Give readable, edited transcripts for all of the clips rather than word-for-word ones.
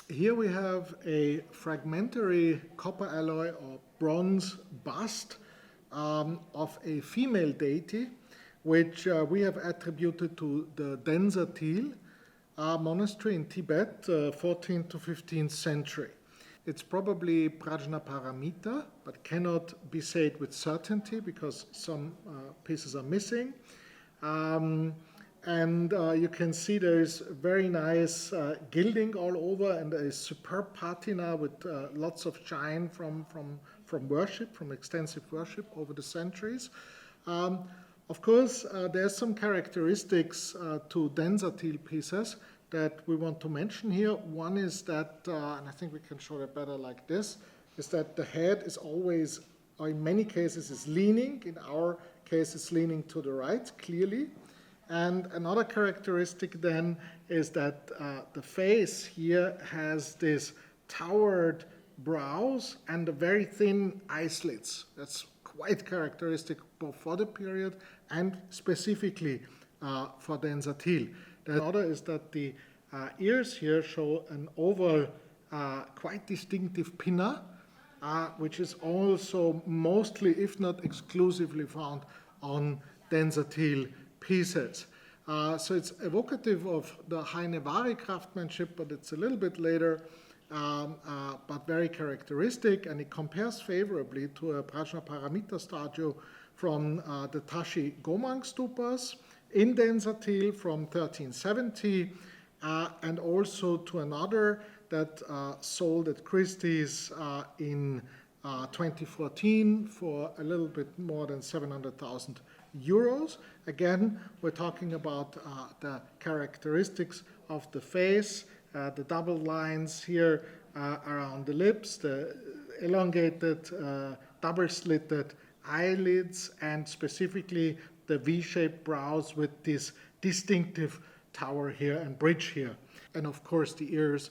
Here we have a fragmentary copper alloy or bronze bust of a female deity, which we have attributed to the DENSATIL monastery in Tibet, 14th to 15th century. It's probably Prajnaparamita, but cannot be said with certainty because some pieces are missing. You can see there is very nice gilding all over and a superb patina with lots of shine from worship, from extensive worship over the centuries. Of course, there's some characteristics to DENSATIL pieces that we want to mention here. One is that, and I think we can show it better like this, is that the head is always, or in many cases, is leaning. In our case, it's leaning to the right, clearly. And another characteristic then is that the face here has this towered brows and the very thin eye slits. That's quite characteristic both for the period and specifically for DENSATIL. The other is that the ears here show an oval, quite distinctive pinna, which is also mostly, if not exclusively, found on DENSATIL pieces. So it's evocative of the Hainevari craftsmanship, but it's a little bit later, but very characteristic, and it compares favorably to a Prajnaparamita statue from the Tashi Gomang stupas in DENSATIL from 1370, and also to another that sold at Christie's in 2014 for a little bit more than 700,000 euros. Again, we're talking about the characteristics of the face, the double lines here around the lips, the elongated, double-slitted eyelids, and specifically the V-shaped brows with this distinctive tower here and bridge here. And of course the ears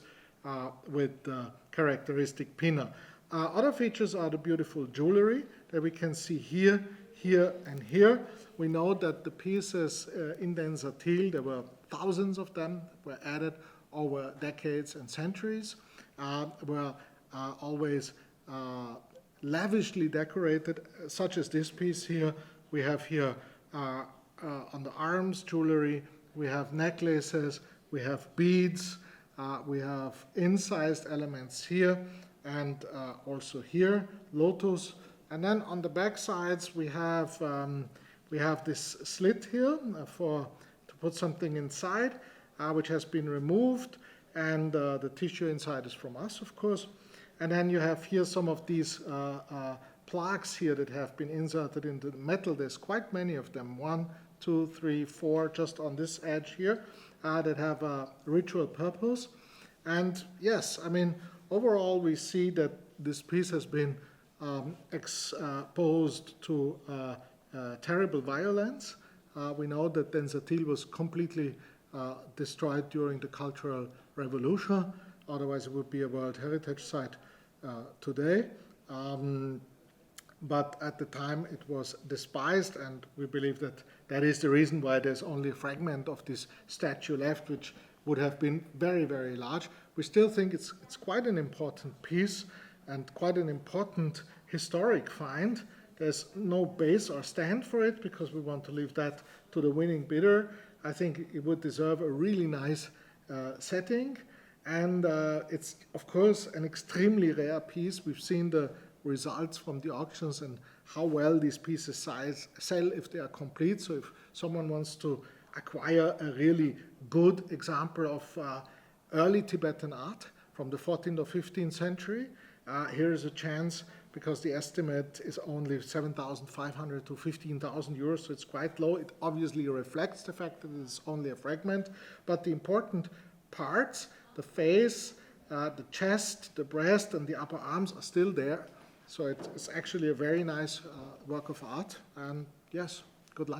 with the characteristic pinna. Other features are the beautiful jewelry that we can see here, here, and here. We know that the pieces in DENSATIL, there were thousands of them, were added over decades and centuries, were always lavishly decorated, such as this piece here. We have here on the arms jewelry, we have necklaces, we have beads, we have incised elements here, and also here, lotus. And then on the back sides, we have this slit here to put something inside, which has been removed, and the tissue inside is from us, of course. And then you have here some of these plaques here that have been inserted into the metal. There's quite many of them, 1, 2, 3, 4, just on this edge here, that have a ritual purpose. And yes, I mean, overall we see that this piece has been exposed to terrible violence. We know that DENSATIL was completely destroyed during the Cultural Revolution, otherwise it would be a World Heritage Site today. But at the time it was despised, and we believe that that is the reason why there's only a fragment of this statue left, which would have been very, very large. We still think it's quite an important piece and quite an important historic find. There's no base or stand for it because we want to leave that to the winning bidder. I think it would deserve a really nice setting. And it's, of course, an extremely rare piece. We've seen the results from the auctions and how well these pieces sell if they are complete. So if someone wants to acquire a really good example of early Tibetan art from the 14th or 15th century, here is a chance, because the estimate is only 7,500 to 15,000 euros, so it's quite low. It obviously reflects the fact that it's only a fragment, but the important parts, the face, the chest, the breast, and the upper arms are still there. So it's actually a very nice work of art, and yes, good luck.